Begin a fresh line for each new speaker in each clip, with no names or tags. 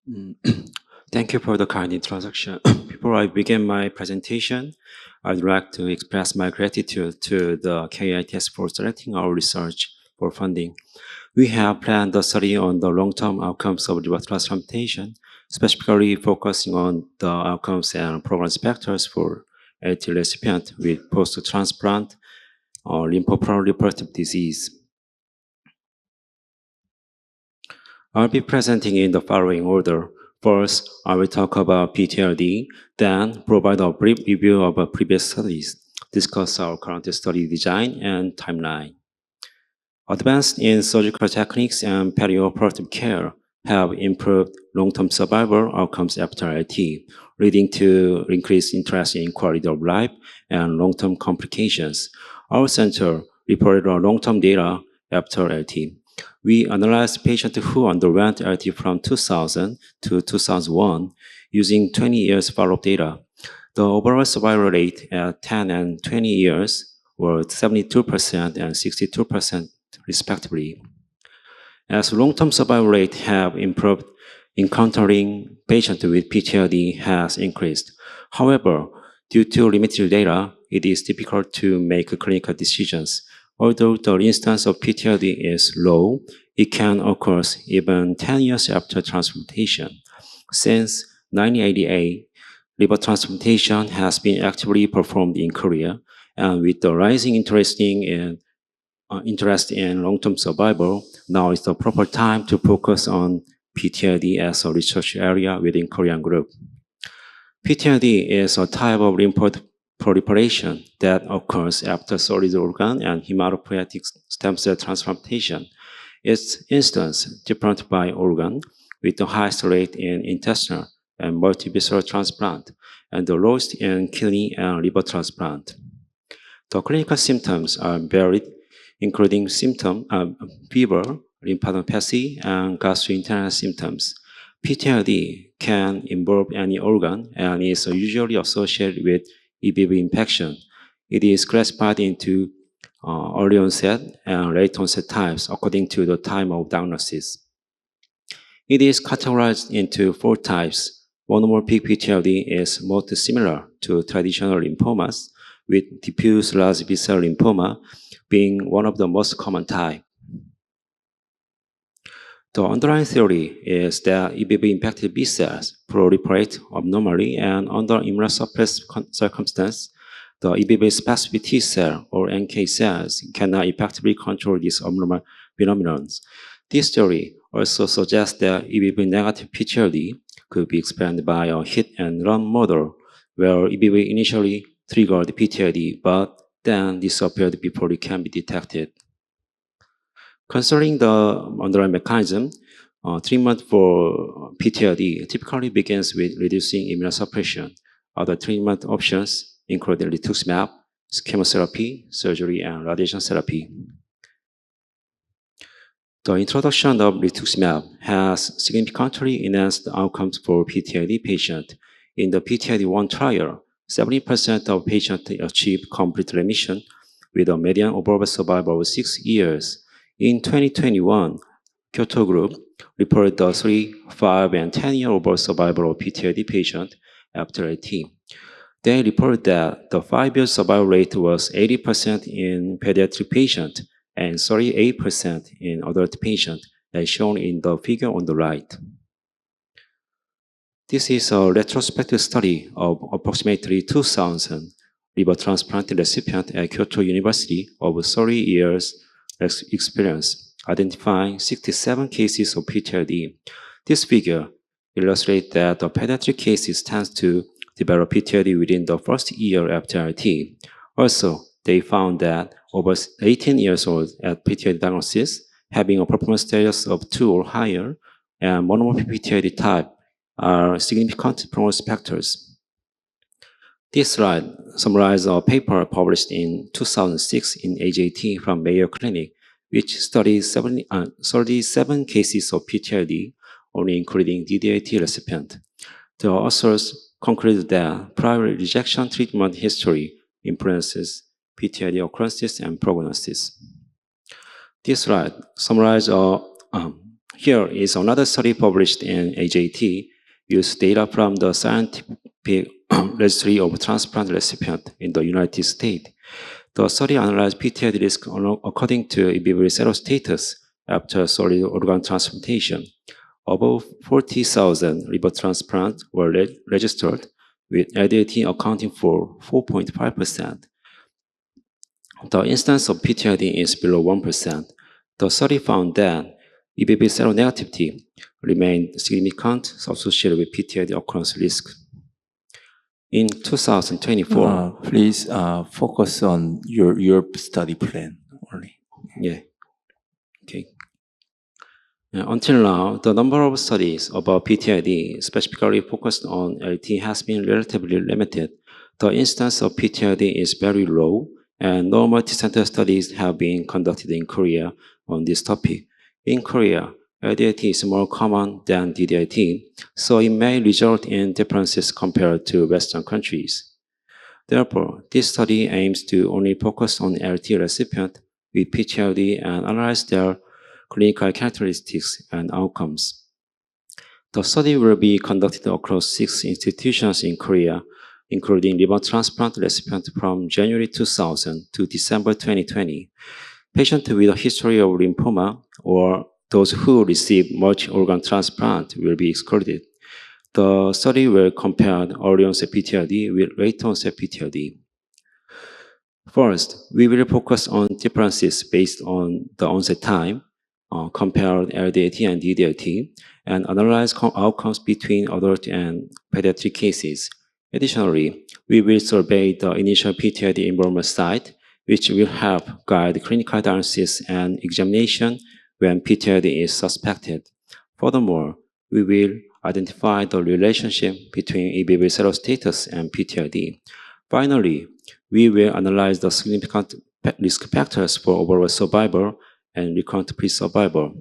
Mm, Thank you for the kind introduction. Before I begin my presentation, I'd like to express my gratitude to the KITS for selecting our research for funding. We have planned a study on the long-term outcomes of liver transplantation, specifically focusing on the outcomes and progress factors for LT recipient with post-transplant or lymphoproliferative disease. I'll be presenting in the following order. First, I will talk about PTLD, then provide a brief review of previous studies, discuss our current study design and timeline. Advances in surgical techniques and perioperative care have improved long-term survival outcomes after LT, leading to increased interest in quality of life and long-term complications. Our center reported long-term data after LT. We analyzed patients who underwent LT from 2000 to 2001 using 20 years follow-up data. The overall survival rate at 10 and 20 years were 72% and 62% respectively. As long-term survival rate have improved, encountering patients with PTLD has increased. However, due to limited data, it is difficult to make clinical decisions. Although the instance of PTLD is low, it can occur even 10 years after transplantation. Since 1988, liver transplantation has been actively performed in Korea, and with the rising interest in long-term survival, now is the proper time to focus on PTLD as a research area within Korean group. PTLD is a type of lymphoproliferation that occurs after solid organ and hematopoietic stem cell transplantation. Its instance different by organ, with the highest rate in intestinal and multivisceral transplant, and the lowest in kidney and liver transplant. The clinical symptoms are varied, including fever, lymphadenopathy, and gastrointestinal symptoms. PTLD can involve any organ and is usually associated with EBV infection. It is classified into early onset and late onset types according to the time of diagnosis. It is categorized into four types. Monomorphic PTLD is most similar to traditional lymphomas, with diffuse large B-cell lymphoma being one of the most common types. The underlying theory is that EBV-infected B cells proliferate abnormally, and under immunosuppressed circumstances, the EBV-specific T cell or NK cells cannot effectively control these abnormal phenomenon. This theory also suggests that EBV-negative PTLD could be explained by a hit-and-run model, where EBV initially triggered PTLD, but then disappeared before it can be detected. Concerning the underlying mechanism, treatment for PTLD typically begins with reducing immunosuppression. Other treatment options include rituximab, chemotherapy, surgery, and radiation therapy. The introduction of rituximab has significantly enhanced the outcomes for PTLD patients. In the PTLD-1 trial, 70% of patients achieved complete remission with a median overall survival of 6 years. In 2021, Kyoto Group reported the 3, 5, and 10-year overall survival of PTLD patients after LT. They reported that the 5-year survival rate was 80% in pediatric patients and 38% in adult patients, as shown in the figure on the right. This is a retrospective study of approximately 2,000 liver transplant recipients at Kyoto University over 30 years experience, identifying 67 cases of PTLD. This figure illustrates that the pediatric cases tend to develop PTLD within the first year after LT. Also, they found that over 18 years old at PTLD diagnosis, having a performance status of 2 or higher, and monomorphic PTLD type are significant prognostic factors. This slide summarizes a paper published in 2006 in AJT from Mayo Clinic, which studied 37 cases of PTLD, only including DDAT recipient. The authors concluded that prior rejection treatment history influences PTLD occurrences and prognosis. This slide summarizes a Here is another study published in AJT, used data from the Scientific Registry of Transplant Recipients in the United States. The study analyzed PTLD risk according to EBV status after solid organ transplantation. Above 40,000 liver transplants were registered, with LDLT accounting for 4.5%. The incidence of PTLD is below 1%. The study found that EBV seronegativity remained significant associated with PTLD occurrence risk. In 2024,
please focus on your study plan only.
yeah, okay. Until now, the number of studies about PTLD specifically focused on LT has been relatively limited. The incidence of PTLD is very low, and no multicenter studies have been conducted in Korea on this topic. In Korea, LDLT is more common than DDLT, so it may result in differences compared to Western countries. Therefore, this study aims to only focus on LT recipients with PTLD and analyze their clinical characteristics and outcomes. The study will be conducted across 6 institutions in Korea, including liver transplant recipients from January 2000 to December 2020, patients with a history of lymphoma, or those who received multi-organ transplant will be excluded. The study will compare early onset PTLD with late onset PTLD. First, we will focus on differences based on the onset time, compare LDLT and DDLT, and analyze outcomes between adult and pediatric cases. Additionally, we will survey the initial PTLD enrollment site, which will help guide clinical diagnosis and examination when PTLD is suspected. Furthermore, we will identify the relationship between EBV serostatus and PTLD. Finally, we will analyze the significant risk factors for overall survival and recurrent-free survival.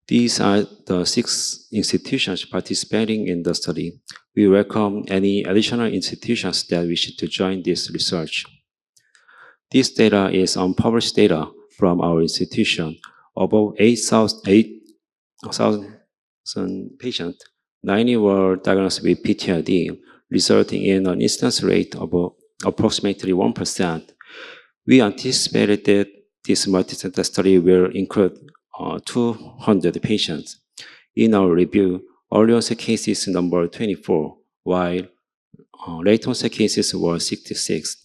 These are the 6 institutions participating in the study. We welcome any additional institutions that wish to join this research. This data is unpublished data from our institution. Above 8,000 patients, 90 were diagnosed with PTLD, resulting in an incidence rate of approximately 1%. We anticipated that this multicenter study will include 200 patients. In our review, early onset cases numbered 24, while late onset cases were 66.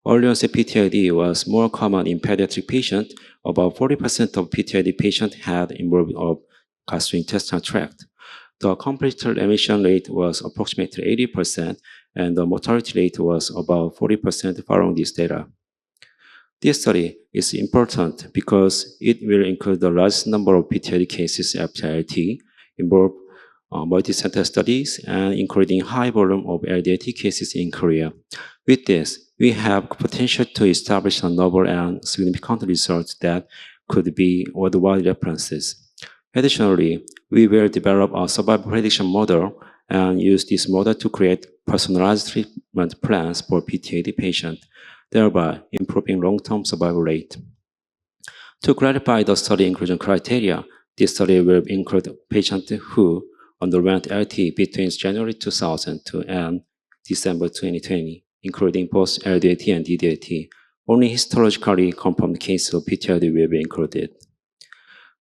Early onset PTLD was more common in pediatric patients. About 40% of PTLD patients had involvement of gastrointestinal tract. The complete remission rate was approximately 80%, and the mortality rate was about 40% following this data. This study is important because it will include the largest number of PTLD cases after LT, involve multi-center studies, and including high volume of LDLT cases in Korea. With this, we have potential to establish a novel and significant research that could be worldwide references. Additionally, we will develop a survival prediction model and use this model to create personalized treatment plans for PTLD patients, thereby improving long-term survival rate. To clarify the study inclusion criteria, this study will include patients who underwent LT between January 2000 and December 2020, including both LDLT and DDLT. Only histologically confirmed cases of PTLD will be included.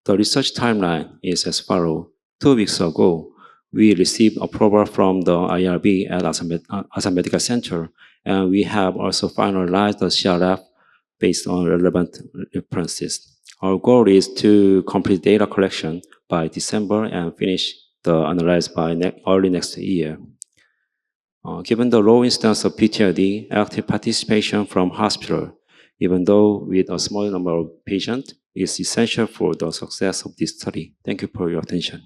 The research timeline is as follows. 2 weeks ago, we received approval from the IRB at Assam Medical Center, and we have also finalized the CRF based on relevant references. Our goal is to complete data collection by December and finish the analysis by early next year. Given the low incidence of PTLD, active participation from hospital, even though with a small number of patients, is essential for the success of this study. Thank you for your attention.